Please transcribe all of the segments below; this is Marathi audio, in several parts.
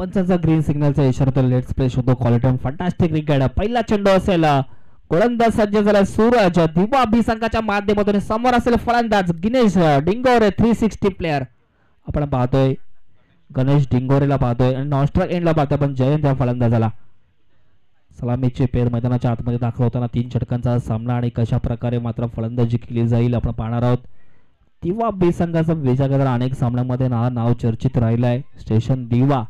पंचांचा ग्रीन सिग्नलचा इशारा तर लेट्स प्ले शोधतो क्वालिटी फंटास्टिक क्रिकेट. पहिला चेंडू असेल, गोलंदाज सज्ज झाला सूरज. दिवा संघाच्या माध्यमातून समोर असेल फलंदाज गणेश डिंगोरे 360 प्लेयर. आपण पाहतोय गणेश डिंगोरेला पाहतोय आणि नॉनस्ट्राइक एंडला पाहतोय पण जयंत या फलंदाजाला. सलामीचे पेर मैदानाच्या आतमध्ये दाखल होताना 3 षटकांचा सामना आणि कशा प्रकारे मात्र फलंदाजी केली जाईल आपण पाहणार आहोत. दिवा बी संघाचा विजय अनेक सामन्यांमध्ये नाव चर्चित राहिला आहे. स्टेशन दिवा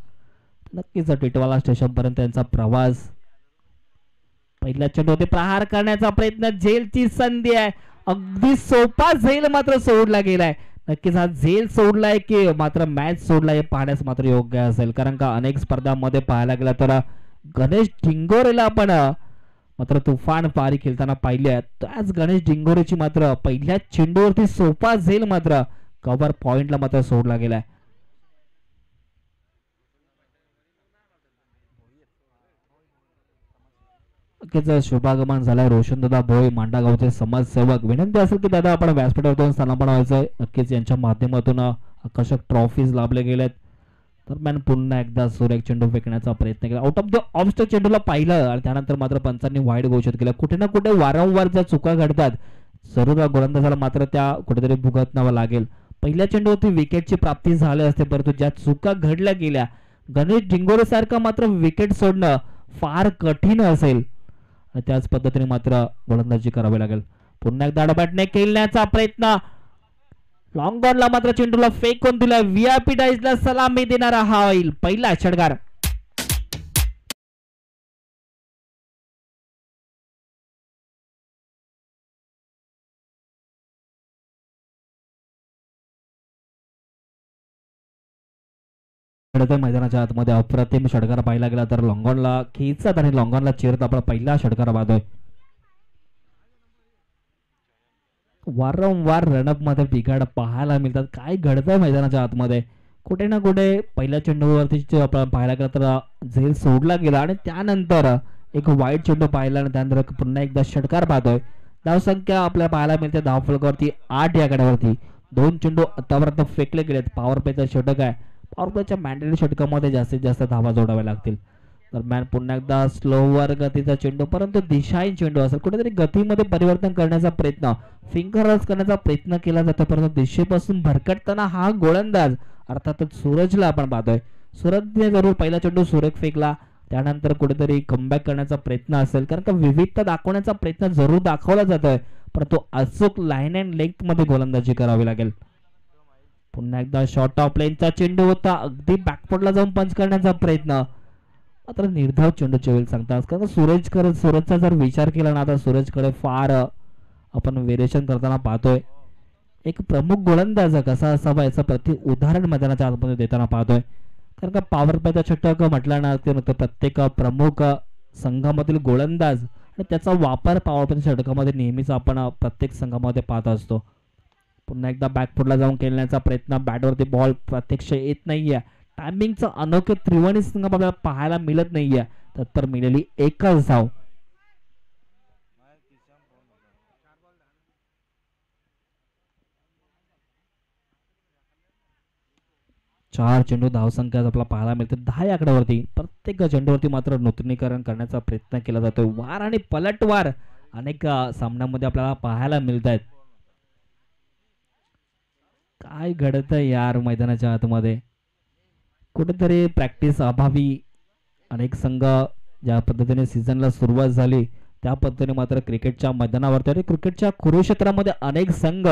नक्कीच टिटवाला स्टेशन पर्यंत त्यांचा प्रवास. पहिल्या चेंडूवरती प्रहार करण्याचा प्रयत्न, झेलची संधी आहे, अगदी सोपा झेल मात्र सोडला गेलाय. नक्कीच हा झेल सोडलाय की मात्र मॅच सोडलाय हे पाहण्यास मात्र योग्य असेल, कारण का अनेक स्पर्धांमध्ये पाहायला गेला तर गणेश डिंगोरेला आपण मात्र तुफान पारी खेळताना पाहिले. त्याच गणेश डिंगोरेची मात्र पहिल्या चेंडूवरती सोपा झेल मात्र कव्हर पॉइंटला मात्र सोडला गेलाय. शुभागमन झालाय रोशनदादा भोई मांडागावचे समाजसेवक. विनंती असेल की दादा आपण व्यासपीठावर स्थानापन्न व्हायचंय. नक्कीच यांच्या माध्यमातून आकर्षक ट्रॉफीज लाभले गेलेत. दरम्यान पुन्हा एकदा सुरेख चेंडू फेकण्याचा प्रयत्न केला, आउट ऑफ द ऑफ चेंडूला पाहिलं आणि त्यानंतर मात्र पंचांनी वाईड घोषित केलं. कुठे ना कुठे वारंवार ज्या चुका घडतात जरूर गोलंदाजाला मात्र त्या कुठेतरी भुगतनावं लागेल. पहिल्या चेंडूवरती विकेटची प्राप्ती झाली असते, परंतु ज्या चुका घडल्या गेल्या गणेश डिंगोरे सारखा मात्र विकेट सोडणं फार कठीण असेल आणि त्याच पद्धतीने मात्र गोलंदाजी करावी लागेल. पुन्हा एकदा बॅटने खेळण्याचा प्रयत्न, लॉंग ऑनला मात्र चेंडूला फेकून दिला. व्हीआयपी डाईजला सलामी देणारा हा होईल पहिला षटकार. मैदानाच्या आतमध्ये अप्रतिम षटकार पाहिला गेला तर लॉंगॉनला खेचत आणि लॉंगॉनला चिरत आपला पहिला षटकार पाहतोय. वारंवार रनअप मध्ये बिघाड पाहायला मिळतात. काय घडतंय मैदानाच्या आतमध्ये, कुठे ना कुठे पहिल्या चेंडूवरती आपण पाहायला गेला तर झेल सोडला गेला आणि त्यानंतर एक वाईट चेंडू पाहिला आणि त्यानंतर पुन्हा एकदा षटकार पाहतोय. धावसंख्या आपल्याला पाहायला मिळते धाव फलकावरती 8 या गड्यावरती. 2 चेंडू आतापर्यंत फेकले गेलेत. पॉवर प्लेचा षटक आहे. पॉवर प्लेच्या मॅन्डेटरी षटकामध्ये जास्तीत जास्त धावा जोडाव्या लागतील. दरम्यान पुन्हा एकदा स्लोवर गतीचा चेंडू, परंतु दिशाहीन चेंडू असेल. कुठेतरी गतीमध्ये परिवर्तन करण्याचा प्रयत्न, फिंगर रस करण्याचा प्रयत्न केला जातो, परंतु दिशेपासून भरकटताना हा गोलंदाज अर्थातच सूरजला आपण पाहतोय. सूरजने जरूर पहिला चेंडू सुरेख फेकला, त्यानंतर कुठेतरी कमबॅक करण्याचा प्रयत्न असेल, कारण का विविधता दाखवण्याचा प्रयत्न जरूर दाखवला जातोय, परंतु अचूक लाईन अँड लेंथ मध्ये गोलंदाजी करावी लागेल. पुन्हा एकदा शॉर्ट ऑफ लेनचा चेंडू होता, अगदी बॅकफुटला जाऊन पंच करण्याचा प्रयत्न, मात्र निर्धाव चेंडूचे वेळ सांगतात. कारण सूरजचा जर विचार केला ना तर सूरजकडे फार आपण व्हेरिएशन करताना पाहतोय. एक प्रमुख गोलंदाज कसा असावा याचं प्रति उदाहरण मैदानाच्या आतमध्ये देताना पाहतोय. कारण का पॉवर प्लेचा षटक म्हटलं ना ते प्रत्येक प्रमुख संघामधील गोलंदाज आणि त्याचा वापर पॉवर प्लेच्या षटकामध्ये नेहमीच आपण प्रत्येक संघामध्ये पाहत असतो. पुन्हा एकदा बॅकफुटला जाऊन खेळण्याचा प्रयत्न, बॅटवरती बॉल प्रत्यक्ष येत नाहीये. टायमिंगचं अनोखे त्रिवेणी संघ आपल्याला पाहायला मिळत नाहीये. तर मिळाली एकच धाव. 4 चेंडू धावसंख्या आपल्याला पाहायला मिळते 10 आकड्यावरती. प्रत्येक चेंडूवरती मात्र नूतनीकरण करण्याचा प्रयत्न केला जातोय. वार आणि पलटवार अनेक सामन्यांमध्ये आपल्याला पाहायला मिळत आहेत. काय घडतंय यार मैदानाच्या आतमध्ये, कुठेतरी प्रॅक्टिस अभावी अनेक संघ ज्या पद्धतीने सीझनला सुरुवात झाली त्या पद्धतीने मात्र क्रिकेटच्या मैदानावरती आणि क्रिकेटच्या कुरुक्षेत्रामध्ये अनेक संघ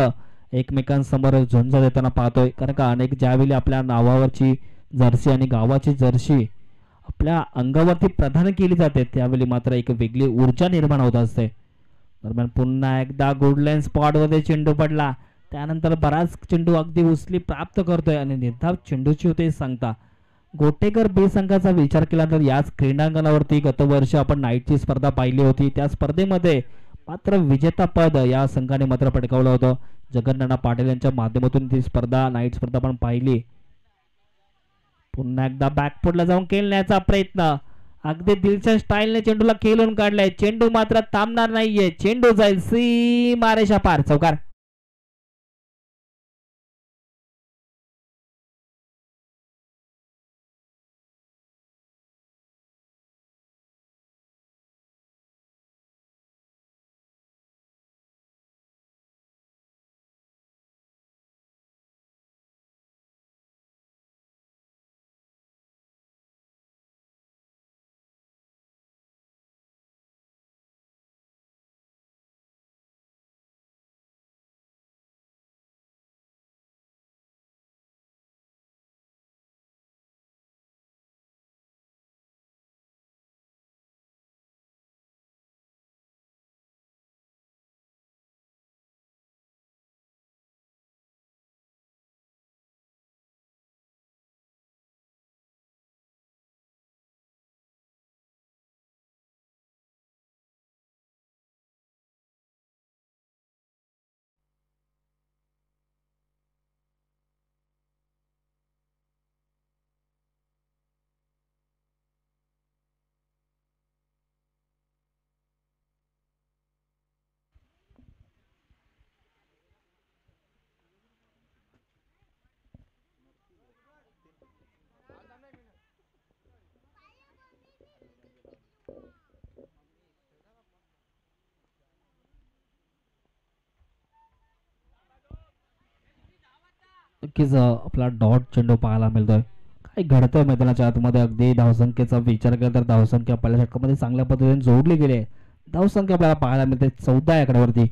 एकमेकांसमोर झुंज देताना पाहतोय. कारण का अनेक ज्यावेळी आपल्या नावावरची जर्सी आणि गावाची जर्सी आपल्या अंगावरती प्रदान केली जाते त्यावेळी मात्र एक वेगळी ऊर्जा निर्माण होत असते. दरम्यान पुन्हा एकदा गुडलाईन स्पॉटमध्ये चेंडू पडला, त्यानंतर बराच चेंडू अगदी उचली प्राप्त करतोय आणि निर्धाव चेंडूची होते सांगता. गोटेकर बे संघाचा विचार केला तर याच क्रीडांगणावरती गत वर्षी आपण नाईटची स्पर्धा पाहिली होती. त्या स्पर्धेमध्ये मात्र विजेता पद या संघाने मात्र पटकावलं होतं. जगन्नाथ पाटील यांच्या माध्यमातून ती स्पर्धा नाईट स्पर्धा आपण पाहिली. पुन्हा एकदा बॅकफुटला जाऊन खेळण्याचा प्रयत्न, अगदी दिलच्या स्टाईलने चेंडूला खेळून काढलाय. चेंडू मात्र थांबणार नाहीये, चेंडू जाईल सीमारेषा पार. चौकार. नक्कीच आपला डॉट चेंडू पाहायला मिळतोय. काय घडतंय मैदानाच्या आतमध्ये अगदी धावसंख्येचा विचार केला तर धावसंख्या पहिल्या षटकामध्ये चांगल्या पद्धतीने जोडली गेली आहे. धावसंख्या आपल्याला पाहायला मिळते 14 या आकड्यावरती.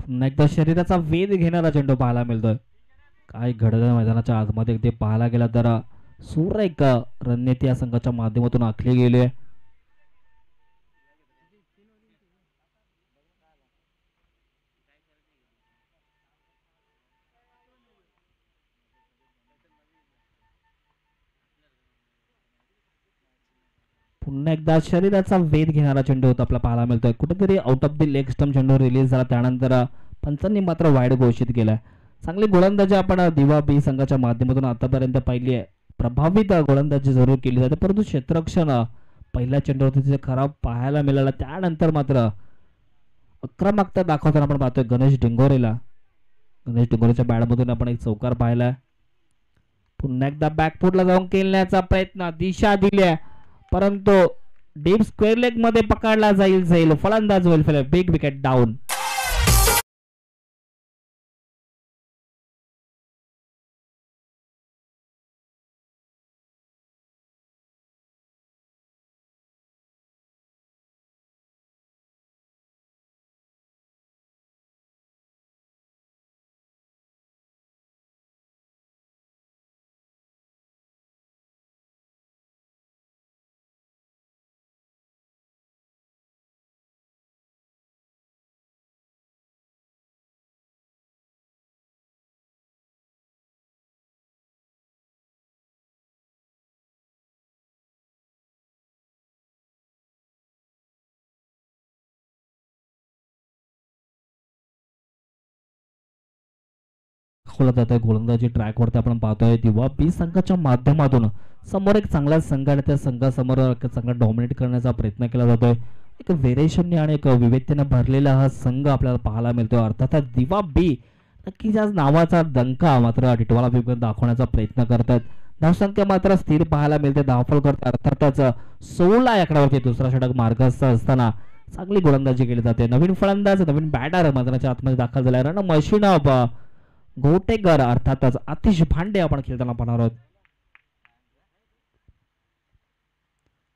पुन्हा एकदा शरीराचा वेध घेणारा चेंडू पाहायला मिळतोय. काय घडतंय मैदानाच्या आतमध्ये ते पाहायला गेला तर सुरेख रणनीती या संघाच्या माध्यमातून आखली गेली आहे. पुन्हा एकदा शरीराचा वेध घेणारा चेंडू होता आपला पाहायला मिळतोय. कुठेतरी out of the leg stump चेंडू रिलीज झाला, त्यानंतर पंचांनी मात्र वाईड घोषित केलाय. चांगली गोलंदाजी आपण दिवा बी संघाच्या माध्यमातून आतापर्यंत पाहिली आहे. प्रभावित गोलंदाजी जरूर केली जाते, परंतु क्षेत्ररक्षण पहिल्या चेंडूवरती जे खराब पाहायला मिळाला. त्यानंतर मात्र आक्रमकता दाखवताना आपण पाहतोय गणेश डिंगोरेच्या बॅटमधून आपण एक चौकार पाहिलाय. पुन्हा एकदा बॅकफुटला जाऊन खेळण्याचा प्रयत्न, दिशा दिली परंतु डीप स्क्वेअर लेग मध्ये पकडला जाईल. फलंदाज होईल, बिग विकेट डाऊन. दाखवला जात आहे गोलंदाजी ट्रॅकवरती आपण पाहतोय दिवा बी संघाच्या माध्यमातून समोर एक चांगला संघ आणि त्या संघासमोर चांगला डॉमिनेट करण्याचा प्रयत्न केला जातोय. एक व्हेरिएशनने आणि एक विविधतेने भरलेला हा संघ आपल्याला पाहायला मिळतोय. अर्थात दिवा बी नक्कीच आज नावाचा डंका मात्र टिटवाळा विभाग दाखवण्याचा प्रयत्न करतात. धावसंख्या मात्र स्थिर पाहायला मिळते. धावफल करतात अर्थातच 16 आकड्यावरती दुसरा षटक मार्गस्थ असताना चांगली गोलंदाजी केली जाते. नवीन फलंदाज नवीन बॅटर मैदानाच्या आतमध्ये दाखल झालाय. रन मशीन ऑफ गोटेकर अर्थातच आतिश भांडे आपण खेळताना पाहणार आहोत.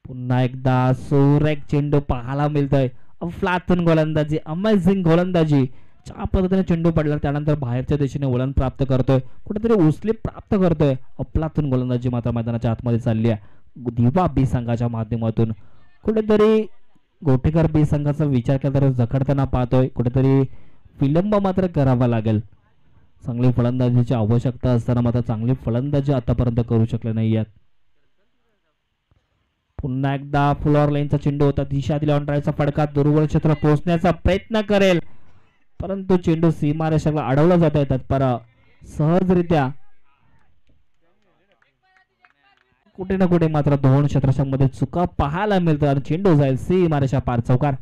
पुन्हा एकदा सुरेख चेंडू पाहायला मिळतोय. अफलातून गोलंदाजी, अमेझिंग गोलंदाजी. ज्या पद्धतीने चेंडू पडला त्यानंतर बाहेरच्या दिशेने वळण प्राप्त करतोय, कुठेतरी उचली प्राप्त करतोय. अफलातून गोलंदाजी मात्र मैदानाच्या आतमध्ये चालली आहे दिवा बी संघाच्या माध्यमातून. कुठेतरी गोटेकर बी संघाचा विचार केला तर जखडताना पाहतोय. कुठेतरी विलंब मात्र करावा लागेल. चांगली फलंदाजीची आवश्यकता असताना मात्र चांगली फलंदाजी आतापर्यंत करू शकले नाहीयेत. पुन्हा एकदा फ्लोअर लाईनचा चेंडू होता. दिशा दिला, ऑन ड्राईव्हचा फडका दुर्बळ क्षेत्र पोहोचण्याचा प्रयत्न करेल, परंतु चेंडू सीमारेषेला अडवला जात आहे तत्पर सहजरित्या. कुठे ना कुठे मात्र दोन क्षेत्रक्षांमध्ये चुका पाहायला मिळतात आणि चेंडू जाईल सीमारेषा पार. चौकार.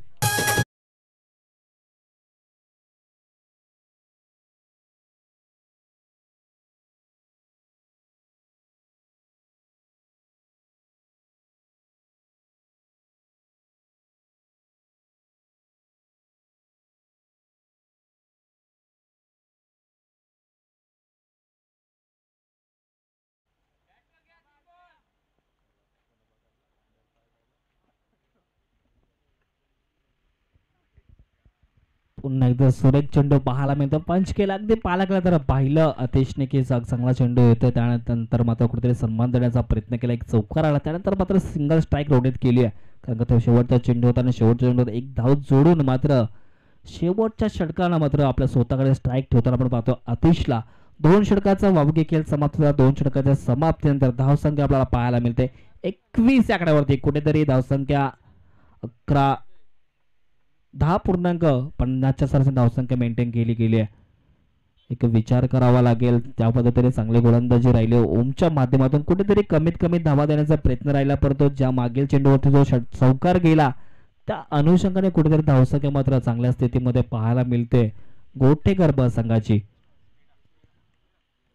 पुन्हा एकदा सुरेख चेंडू पाहायला मिळतो. पंच केला अगदी पाहायला गेला तर पाहिलं अतिशने की चांगला चेंडू येतो. त्यानंतर मात्र कुठेतरी सन्मान देण्याचा प्रयत्न केला, एक चौकार आला. त्यानंतर मात्र सिंगल स्ट्राईक रोटेट केली आहे, कारण का तो शेवटचा चेंडू होता आणि शेवटच्या चेंडू एक धाव जोडून मात्र शेवटच्या षटकाला मात्र आपल्या स्वतःकडे स्ट्राईक ठेवताना आपण पाहतो आतिशला. दोन षटकाचा वावगे खेळ समाप्त झाला. दोन षटकाच्या समाप्तीनंतर धावसंख्या आपल्याला पाहायला मिळते 21 आकड्यावरती. कुठेतरी धावसंख्या 10.50च्या सरासरी धावसंख्या मेंटेन केली गेली आहे. एक विचार करावा लागेल. त्या पद्धतीने चांगली गोलंदाजी राहिली ओमच्या माध्यमातून. कुठेतरी कमीत कमी धावा देण्याचा प्रयत्न राहिला, परंतु ज्या मागील चेंडूवरती जो चौकार गेला त्या अनुषंगाने कुठेतरी धावसंख्या मात्र चांगल्या स्थितीमध्ये पाहायला मिळते गोटेकर ब संघाची.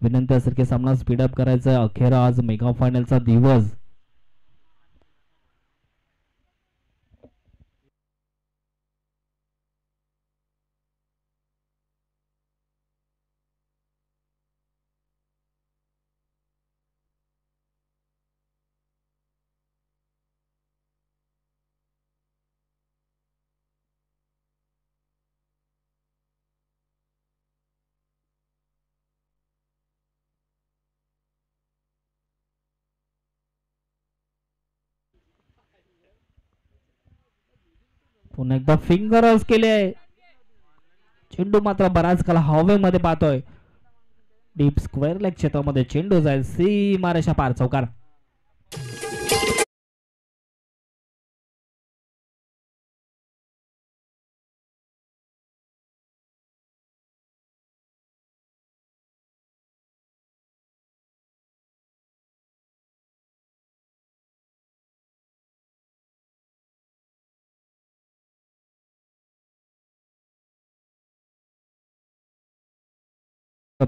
विनंती असेल की सामना स्पीडअप करायचा. अखेर आज मेगा फायनलचा दिवस. पुन्हा एकदा फिंगर्स केले. चेंडू मात्र बराच काळ हवेमध्ये पाहतोय. डीप स्क्वेअर लेग क्षेत्रामध्ये चेंडू जाईल सीमारेषा पार चौकार.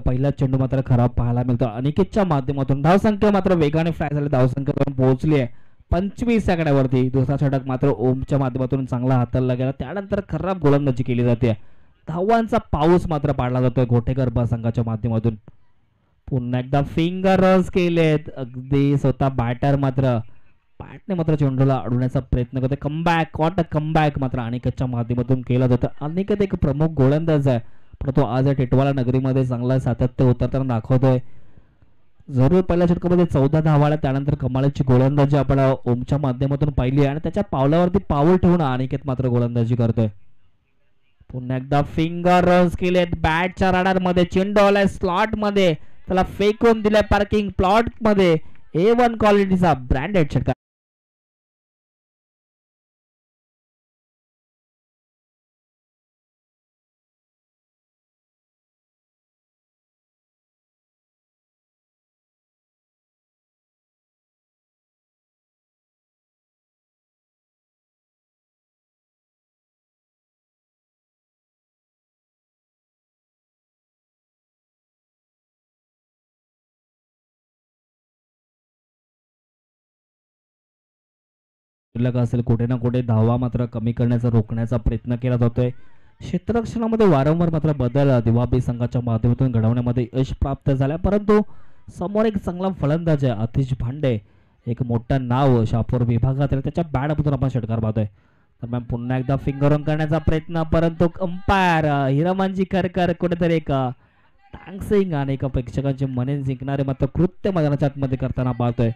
पहिला चेंडू मात्र खराब पाहायला मिळतो. अनिकेतच्या माध्यमातून धावसंख्या मात्र वेगाने फ्राय झाली. धावसंख्या पोहोचली आहे 25 सेकंदावरती. दुसरा षटक मात्र ओमच्या माध्यमातून चांगला हाताळला गेला. त्यानंतर खराब गोलंदाजी केली जाते. धावांचा पाऊस मात्र पाडला जातोय घोटेकर संघाच्या माध्यमातून. पुन्हा एकदा फिंगर्स केलेत. अगदी स्वतः बॅटर मात्र बॅटने मात्र चेंडूला अडवण्याचा प्रयत्न करते. कमबॅक वॉट अ कमबॅक मात्र अनिकेतच्या माध्यमातून केला जातो. अनिकेत एक प्रमुख गोलंदाज आहे, परंतु आज या टिटवाळा नगरीमध्ये चांगला सातत्य उतरताना दाखवतोय. जरूर पहिल्या षटकामध्ये 14 धावा आल्या. त्यानंतर कमालीची गोलंदाजी आपण ओमच्या माध्यमातून पाहिली आणि त्याच्या पावलावरती पाऊल ठेवून अनिकेत मात्र गोलंदाजी करतोय. पुन्हा एकदा फिंगर्स केलेत. बॅटच्या रडार मध्ये चेंडू आलाय स्लॉट मध्ये. त्याला फेकून दिलाय पार्किंग प्लॉट मध्ये. A1 क्वालिटीचा ब्रँडेड षटकार. शिल्लक असेल कुठे ना कुठे धावा मात्र कमी करण्याचा रोखण्याचा प्रयत्न केला जातोय. क्षेत्ररक्षणामध्ये वारंवार मात्र बदल दिवाबी संघाच्या माध्यमातून घडवण्यामध्ये यश प्राप्त झाल्या, परंतु समोर एक चांगला फलंदाज आहे आतिश भांडे. एक मोठं नाव शापूर विभागात आहे. त्याच्या बॅटमधून आपण षटकार पाहतोय. दरम्यान पुन्हा एकदा फिंगर ऑन करण्याचा प्रयत्न, परंतु अंपायर हिरामांजी खरकर कुठेतरी एक टांगसिंग आणि एका प्रेक्षकांचे मने जिंकणारे मात्र कृत्य मैदानाच्या आतमध्ये करताना पाहतोय.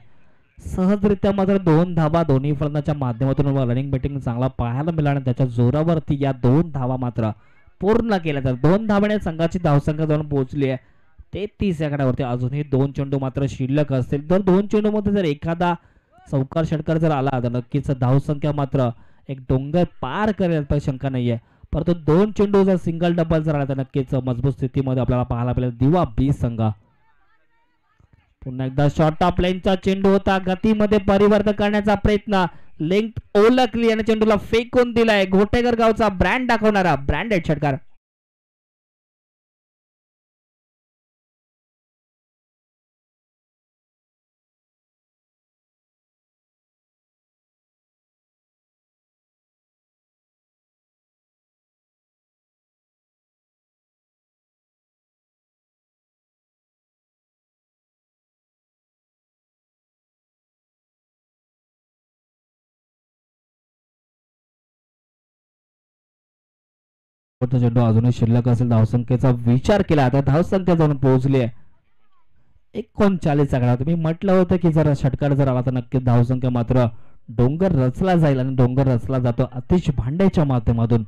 सहजरित्या मात्र 2 धावा दोन्ही फलंदाच्या माध्यमातून रनिंग बॅटिंग चांगला पाहायला मिळाला आणि त्याच्या जोरावरती या 2 धावा मात्र पूर्ण केल्या. तर 2 धावाने संघाची धावसंख्या जाऊन पोहोचली आहे 33 सेकंदावरती. अजूनही 2 चेंडू मात्र शिल्लक असतील. तर 2 चेंडू मध्ये जर एखादा चौकार षटकार जर आला तर नक्कीच धावसंख्या मात्र एक डोंगर पार करेल पण शंका नाहीये. परंतु 2 चेंडू जर सिंगल डबल जर आला तर नक्कीच मजबूत स्थितीमध्ये आपल्याला पाहायला मिळेल दिवा बी संघ. पुन्हा एकदा शॉर्ट ऑफ लाईनचा चेंडू होता. गतीमध्ये परिवर्तन करण्याचा प्रयत्न, लेंथ ओळखली आणि चेंडूला फेकून दिलाय. घोटेकर गावचा ब्रँड दाखवणारा ब्रँडेड षटकार. चेंडू अजूनही शिल्लक असेल. धावसंख्येचा विचार केला तर धावसंख्या जाऊन पोहोचली आहे 39 सेकंदात. तुम्ही म्हटलं होतं की जर षटकार जर आला तर नक्की धावसंख्या मात्र डोंगर रचला जाईल आणि डोंगर रचला जातो आतिश भांडेच्या माध्यमातून.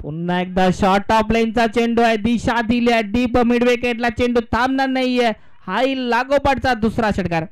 पुन्हा एकदा शॉर्ट ऑफ लाईनचा चेंडू आहे. दिशा दिली आहे डीप मिड विकेटला. चेंडू थांबणार नाहीये. हाई लागोपाठचा दुसरा षटकार.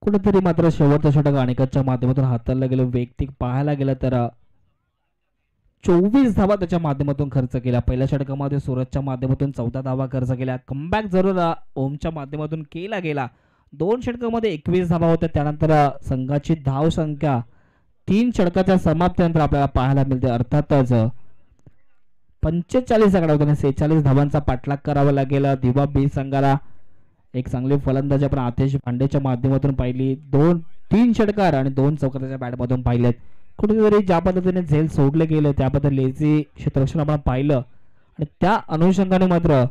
कुठेतरी मात्र शेवटचं षटक अनिकेतच्या माध्यमातून हाताळलं गेलं. वैयक्तिक पाहायला गेलं तर 24 धावा त्याच्या माध्यमातून खर्च केल्या. पहिल्या षटकामध्ये सूरजच्या माध्यमातून 14 धावा खर्च केल्या. कमबॅक जरूर ओमच्या माध्यमातून केला गेला. 2 षटकामध्ये 21 धावा होत्या. त्यानंतर संघाची धाव संख्या 3 षटकाच्या समाप्तीनंतर आपल्याला पाहायला मिळते. अर्थातच 45 आकड्यावरती 46 धावांचा पाठलाग करावा लागेल दिवा बी संघाला. एक चांगली फलंदाजी आपण आतिश पांडेच्या माध्यमातून पाहिली. 3 षटकार आणि 2 चौकाराच्या बॅटमधून पाहिलेत. कुठेतरी ज्या पद्धतीने झेल सोडले गेले त्याबद्दल लेझी क्षेत्ररक्षण आपण पाहिलं आणि त्या अनुषंगाने मात्र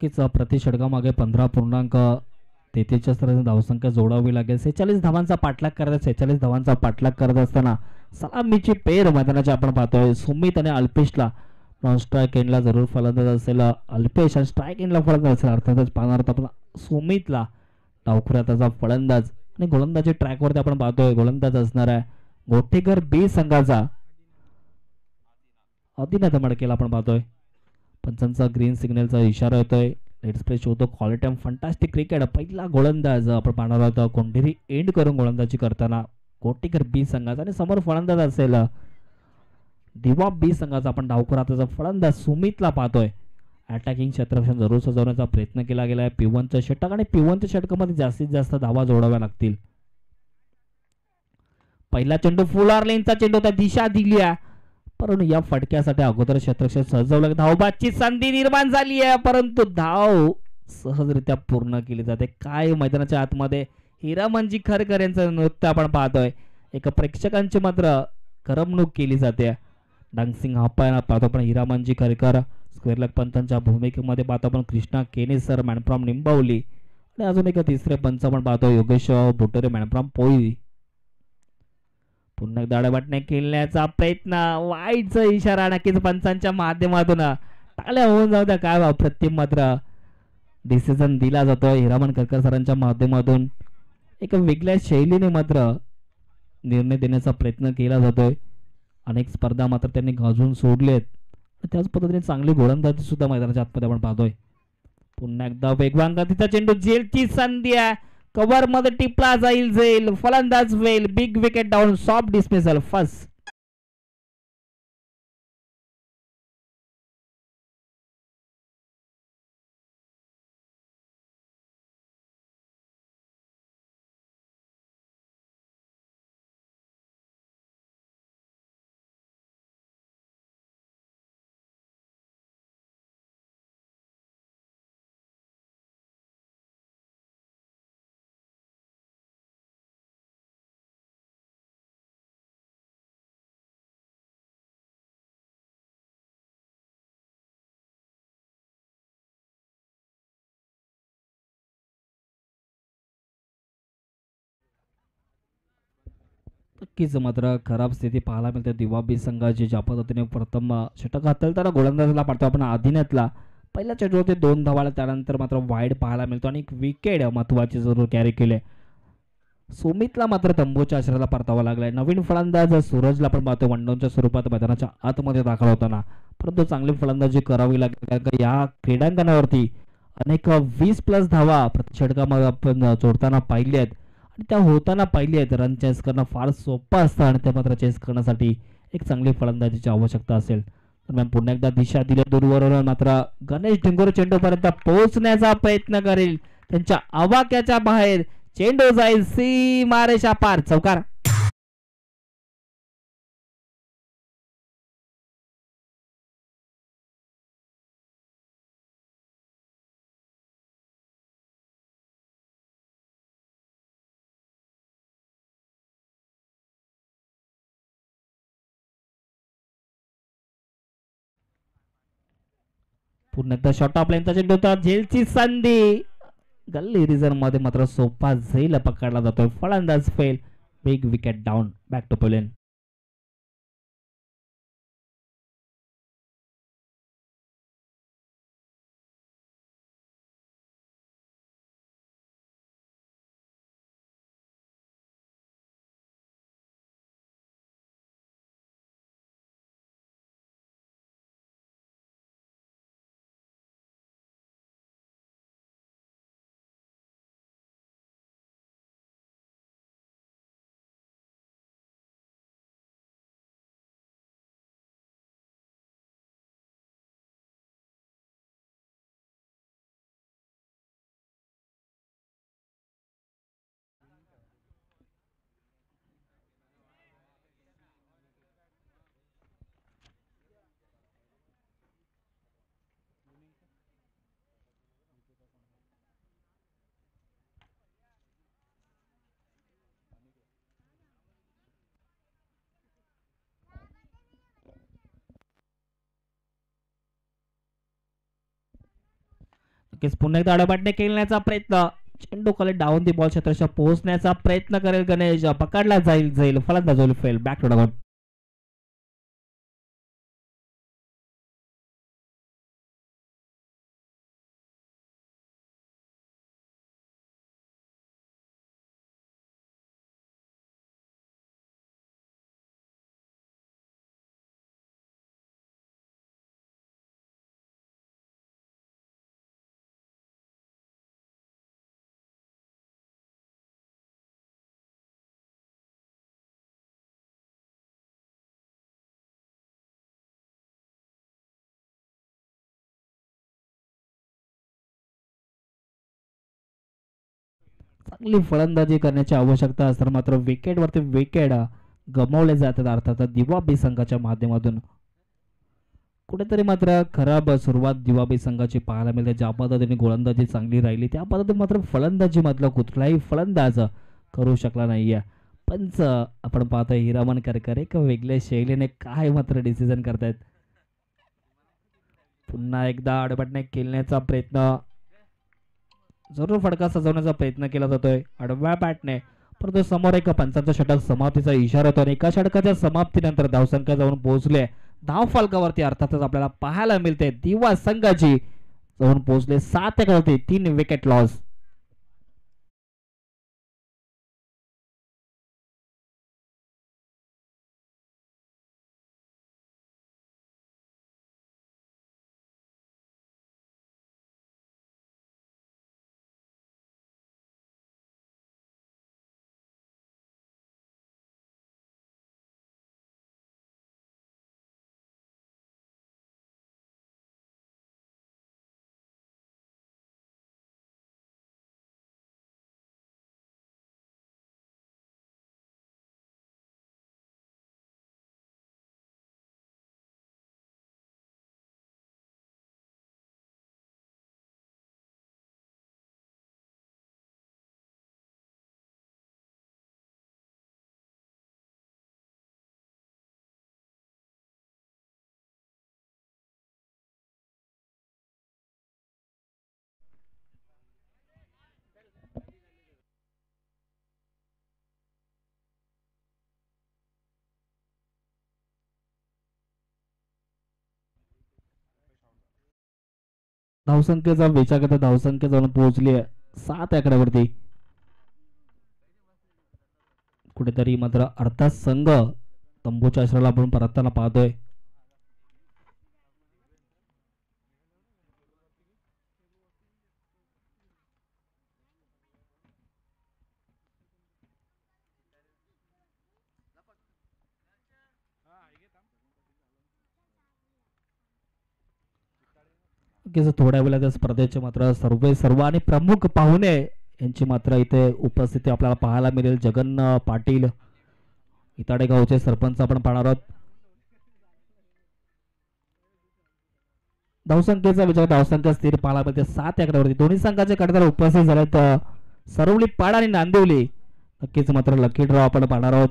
नक्कीच प्रति षटकामागे 15.33 स्तराची धावसंख्या जोडावी लागेल. 46 धावांचा पाठलाग करत 46 धावांचा पाठलाग करत असताना सलामीची पेर मैदानाची आपण पाहतोय. सुमित आणि अल्पेशला नॉन स्ट्राईक एंडला जरूर फलंदाज असेल अल्पेश आणि स्ट्राईक एंडला फलंदाज असेल. अर्थातच पाहणार आपण सुमितला डावखुऱ्या त्याचा फलंदाज आणि गोलंदाजी ट्रॅकवरती आपण पाहतोय गोलंदाज असणार आहे गोटेकर बी संघाचा आदिनाथ मडकेला आपण पाहतोय. पंचांचा ग्रीन सिग्नलचा इशारा येतोय. लेट्स प्ले शोधतो क्वालिटी टाइम फंटास्टिक क्रिकेट. पहिला गोलंदाज आपण पाहणार आहोत कोंढेरी एंड करून गोलंदाजी करताना गोटेकर बी संघाचा आणि समोर फलंदाज असेल दिवा बी संघाचा. आपण डावखुरा त्याचा फलंदाज सुमितला पाहतोय. अटॅकिंग क्षेत्ररक्षण जरूर सजवण्याचा प्रयत्न केला गेला आहे. पिवनचं षटक आणि पिवनच्या षटकामध्ये जास्तीत जास्त धावा जोडाव्या लागतील. पहिला चेंडू फुल ऑर्लेनचा चेंडू त्या दिशा दिली आहे परंतु या फटक्यासाठी अगोदर क्षेत्ररक्षण सजवलं. धावबाची संधी निर्माण झाली आहे परंतु धाव सहजरित्या पूर्ण केली जाते. काय मैदानाच्या आतमध्ये हिरामनजी खरकर यांचं नृत्य आपण पाहतोय. एका प्रेक्षकांची मात्र करमणूक केली जाते. डान्सिंग हापायला पाहतो आपण हिरामनजी खरकर. स्क्वेअर लेग पंचांच्या भूमिकेमध्ये पाहतो आपण कृष्णा केने सर मॅन फ्रॉम निंबावली आणि अजून एक तिसरे पंच आपण पाहतो योगेश बुटोरे मॅन फ्रॉम पोई. पुन्हा एकदा वाटणे खेळण्याचा प्रयत्न वाईटचा इशारा नक्कीच पंचांच्या माध्यमातून टाळ्या होऊन जाऊ द्या. काय अप्रतिम मात्र डिसिजन दिला जातोय हिरामन खरकर सरांच्या माध्यमातून. एक वेगळ्या शैलीने मात्र निर्णय देण्याचा प्रयत्न केला जातोय. अनेक स्पर्धा मात्र त्यांनी गाजवून सोडलेत. त्याच पद्धतीने चांगली गोलंदाजी सुद्धा मैदानाच्या आतमध्ये आपण पाहतोय. पुन्हा एकदा वेगवान गतीचा चेंडू जेलची संधी आहे. कव्हर मध्ये टिपला जाईल झेल. फलंदाज well big wicket down soft dismissal first. नक्कीच मात्र खराब स्थिती पाहायला मिळते दिवा बी संघाची ज्या पद्धतीने प्रथम षटक हाताळताना गोलंदाजाला पाडतो आपण आदिनतला पहिल्या चेंडूवरती 2 धावा आल्या त्यानंतर मात्र वाईड पाहायला मिळतो आणि एक विकेट महत्वाची जरूर कॅरी केले. सुमितला मात्र तंबूच्या आश्रयाला परतावा लागलाय. नवीन फलंदाज सूरजला पण पाहतो वनडाऊनच्या स्वरूपात मैदानाच्या आतमध्ये दाखल होताना, परंतु चांगली फलंदाजी करावी लागेल कारण का या क्रीडांगणावरती अनेक 20+ धावा प्रति षटकामध्ये आपण जोडताना पाहिली आहेत आणि त्या होताना पाहिली आहेत. रन चेस करणं फार सोपं असतं आणि ते मात्र चेस करण्यासाठी एक चांगली फलंदाजीची आवश्यकता असेल. दरम्यान पुन्हा एकदा दिशा दिल्या दूरवरून मात्र गणेश ढिंगोरे चेंडूपर्यंत पोहोचण्याचा प्रयत्न करेल. त्यांच्या आवाक्याच्या बाहेर चेंडू जाईल सीमारेषा पार चौकार. पुन्हा एकदा शॉर्ट ऑफ लाईनचा चेंडू होता. झेलची संधी गल्ली रिझर्व मध्ये मात्र सोपा झेल पकडला जातोय. फलंदाज fail. Big wicket down. Back to pavilion. नक्कीच पुन्हा एकदा आडोपाटने खेळण्याचा प्रयत्न. चेंडू खाली डाऊन दी बॉल क्षेत्राच्या पोहोचण्याचा प्रयत्न करेल गणेश. पकडला जाईल जाईल फलंदाज होईल फेल. Back to dugout. चांगली फलंदाजी करण्याची आवश्यकता असताना मात्र विकेटवरती विकेट गमावले जातात अर्थात दिवा बी संघाच्या माध्यमातून. कुठेतरी मात्र खराब सुरुवात दिवा बी संघाची पाहायला मिळते. ज्या पद्धतीने गोलंदाजी चांगली राहिली त्या पद्धतीने मात्र फलंदाजी मधला कुठलाही फलंदाज करू शकला नाहीये. पंच आपण पाहतोय हिरामन करकर एक वेगळ्या शैलीने काय मात्र डिसिजन करतायत. पुन्हा एकदा आडपटने खेळण्याचा प्रयत्न. जरूर फटका सजवण्याचा प्रयत्न केला जातोय आडव्या बॅटने, परंतु समोर एका पंचांचा षटक समाप्तीचा इशारा होतो आणि एका षटकाच्या समाप्तीनंतर धावसंख्या जाऊन पोहोचले धाव फलकावरती अर्थातच आपल्याला पाहायला मिळते दिवा संघाची जाऊन पोहोचले 7 वरती 3 विकेट लॉस. धावसंख्येचा विचार करता धावसंख्या जाऊन पोहोचली आहे 7 आकड्यावरती. कुठेतरी मात्र अर्धा संघ तंबूच्या आश्रयाला आपण परतताना पाहतोय. थोड्या वेळात स्पर्धेचे मात्र सर्व आणि प्रमुख पाहुणे यांची मात्र इथे उपस्थिती आपल्याला पाहायला मिळेल. जगन पाटील इताडे गावचे सरपंच आपण पाहणार आहोत. धावसंख्येचा विचार धावसंख्या स्थिर पाहायला मिळते 7 आकड्यावरती. दोन्ही संघाचे कर्णधार उपस्थित झालेत सरवली पाड आणि नांदिवली. नक्कीच मात्र लकी ड्रॉ आपण पाहणार आहोत.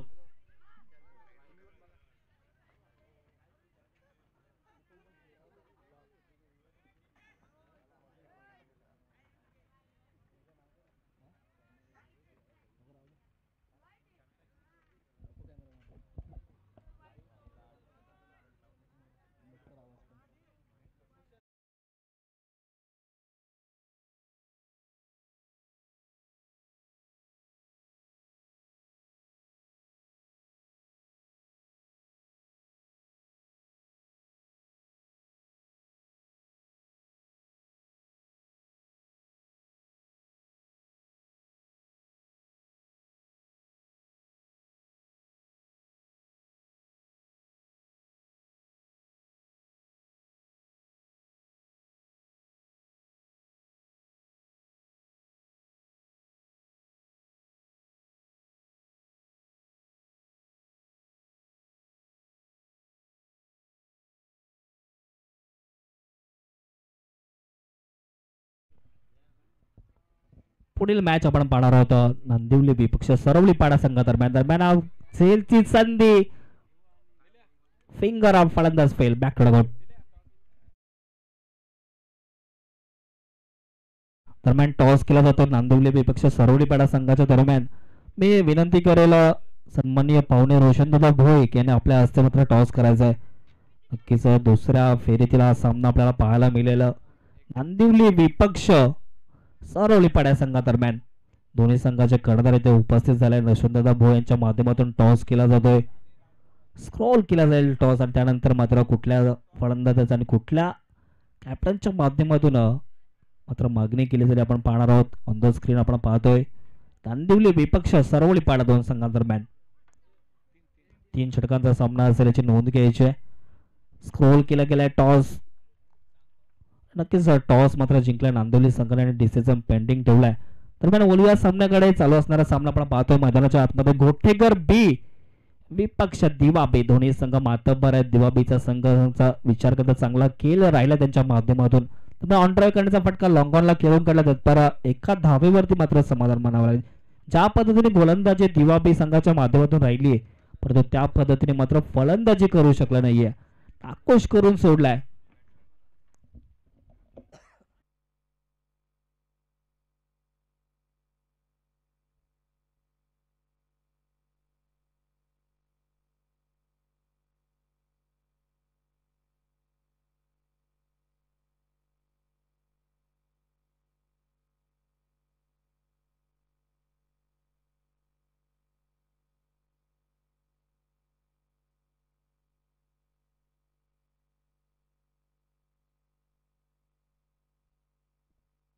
पुढील मॅच आपण पाहणार आहोत नांदिवली विपक्ष सरवली पाडा संघादरम्यान. दरम्यान झेलची संधी फिंगर ऑफ फलंदाज फेल बॅक टू द दरम्यान टॉस केला जातो नांदिवली विपक्ष सरवली पाडा संघाच्या दरम्यान. मी विनंती करेल सन्माननीय पाहुणे रोशनदादा भोईक यांनी आपल्या हस्ते मात्र टॉस करायचा आहे. नक्कीच दुसऱ्या फेरीतील हा सामना आपल्याला पाहायला मिळेल. नांदिवली विपक्ष सरवली पाड्या संघादरम्यान दोन्ही संघाचे कर्णधार इथे उपस्थित झाले. रोशनदादा भोई यांच्या माध्यमातून टॉस केला जातोय. स्क्रॉल केला जाईल टॉस आणि त्यानंतर मात्र कुठल्या फलंदाजाचा आणि कुठल्या कॅप्टनच्या माध्यमातून मात्र मागणी केली जाईल आपण पाहणार आहोत. ऑन द स्क्रीन आपण पाहतोय नांदिवली विपक्ष सरवली पाडा दोन संघांदरम्यान 3 षटकांचा सामना असेल याची नोंद घ्यायची आहे. स्क्रोल केला गेलाय टॉस. नक्कीच टॉस मात्र जिंकला नांदिवली संघाने आणि डिसिजन पेंडिंग ठेवलाय. दरम्यान ओलिया सामन्याकडे चालू असणारा सामना आपण पाहतोय मैदानाच्या आतमध्ये. घोटेकर बी विपक्ष दिवा बी दोन्ही संघ मातब्बर आहेत. दिवा बीचा संघाचा विचार करता चांगला खेळ राहिला त्यांच्या माध्यमातून. ऑन ड्राईव्ह करण्याचा फटका लॉंग ऑनला खेळून काढला तत्पर एका धावेवरती मात्र समाधान मानावं लागेल. ज्या पद्धतीने गोलंदाजी दिवा बी संघाच्या माध्यमातून राहिली परंतु त्या पद्धतीने मात्र फलंदाजी करू शकला नाहीये. आक्रोश करून सोडलाय.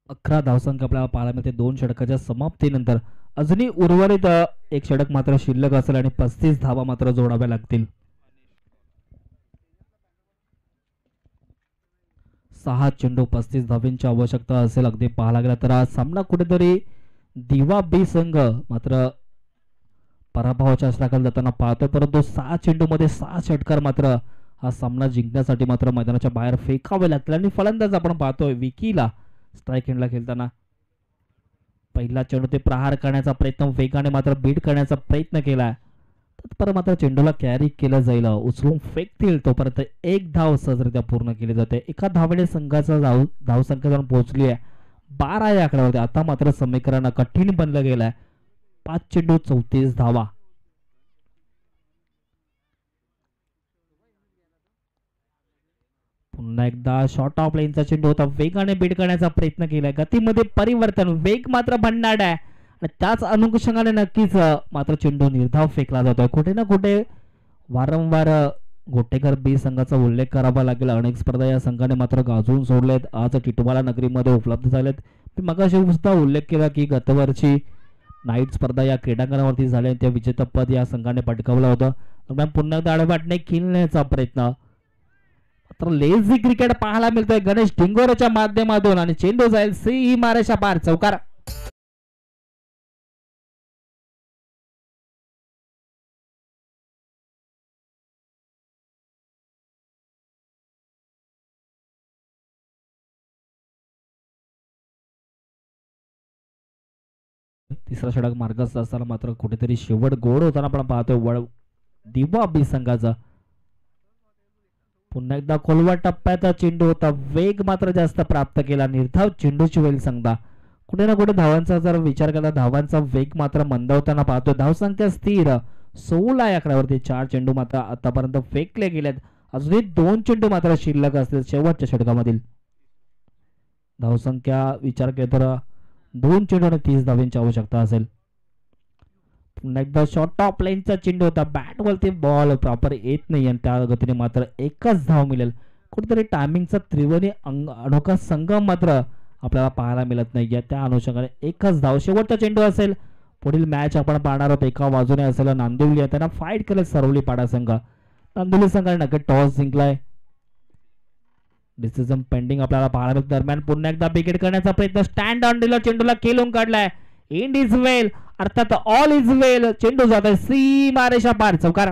अकरा धावसंख्या आपल्याला पाहायला मिळते 2 षटकाच्या समाप्तीनंतर. अजूनही उर्वरित एक षटक मात्र शिल्लक असेल आणि 35 धावा मात्र जोडाव्या लागतील. 6 चेंडू 35 धावांची आवश्यकता असेल. अगदी पाहायला गेला तर हा सामना कुठेतरी दिवा बी संघ मात्र पराभवाच्या आश्राखाली जाताना पाहतोय परंतु 6 चेंडू मध्ये 6 षटकार मात्र हा सामना जिंकण्यासाठी मात्र मैदानाच्या बाहेर फेकावे लागतील. आणि फलंदाज आपण पाहतोय विकीला स्ट्राईक एंडला खेळताना पहिला चेंडू ते प्रहार करण्याचा प्रयत्न वेगाने मात्र बीट करण्याचा प्रयत्न केलाय. तत्पर मात्र चेंडूला कॅरी केलं जाईल. उचलून फेकतील तोपर्यंत एक धाव सहजरित्या पूर्ण केली जाते. एका धावेने संघाचा धावसंख्या जाऊन पोहोचली आहे 12 या आकड्यावरती. आता मात्र समीकरण कठीण बनलं गेलंय. 5 चेंडू 34 धावा. पुन्हा एकदा शॉर्ट ऑफ लाईनचा चेंडू होता, वेगाने बीट करण्याचा प्रयत्न केलाय, गतीमध्ये परिवर्तन, वेग मात्र भन्नाट आहे आणि त्याच अनुषंगाने नक्कीच मात्र चेंडू निर्धाव फेकला जातोय. कुठे ना कुठे वारंवार गोटेकर बी संघाचा उल्लेख करावा लागेल. अनेक स्पर्धा या संघाने मात्र गाजवून सोडलेत. आज टिटवाला नगरीमध्ये उपलब्ध झालेत. मी मगाशी सुद्धा उल्लेख केला की गतवर्षी नाईट स्पर्धा या क्रीडांगणावरती झाल्या, त्या विजेतेपद या संघाने पटकावलं होतं. दरम्यान पुन्हा एकदा आडवाटने खेळण्याचा प्रयत्न, मात्र लेझी क्रिकेट पाहायला मिळतोय गणेश डिंगोरेच्या माध्यमातून आणि चेंडू जाईल सी मारेच्या पार चौकार. तिसरा षटक मार्गस्थ असताना मात्र कुठेतरी शेवट गोड होताना आपण पाहतोय दिवा बी संघाचा. पुन्हा एकदा खोलवा टप्प्यात चेंडू होता, वेग मात्र जास्त प्राप्त केला, निर्धाव चेंडूची वेळ संघा. कुठे ना कुठे धावांचा जर विचार केला, धावांचा वेग मात्र मंदावताना पाहतोय. धावसंख्या स्थिर 16 या आकड्यावरती. 4 चेंडू मात्र आतापर्यंत फेकले गेलेत, अजूनही 2 चेंडू मात्र शिल्लक असतील शेवटच्या षटकामधील. धावसंख्या विचार केला तर 2 चेंडू आणि 30 धावांची आवश्यकता असेल. पुन्हा एकदा शॉर्ट ऑफ लाईनचा चेंडू होता, बॅटवरती बॉल प्रॉपर येत नाही आणि त्या गतीने मात्र एकच धाव मिळेल. कुठेतरी टायमिंगचा त्रिवेणी अनोखा संगम मात्र आपल्याला पाहायला मिळत नाहीये. त्या अनुषंगाने एकच धाव. शेवटचा चेंडू असेल. पुढील मॅच आपण पाहणार आहोत एका बाजूने असेल नांदिवली, त्यांना फाईट केलं सरवली पाडा संघ. नांदिवली संघाने नक्की टॉस जिंकलाय. डिसिजन पेंडिंग आपल्याला पाहायला मिळत. दरम्यान पुन्हा एकदा विकेट करण्याचा प्रयत्न, स्टँड ऑन दिला, चेंडूला खेळून काढलाय. इंड इज वेल, अर्थात ऑल इज वेल. चेंडू जात आहे सी मारेच्या पार चौकार.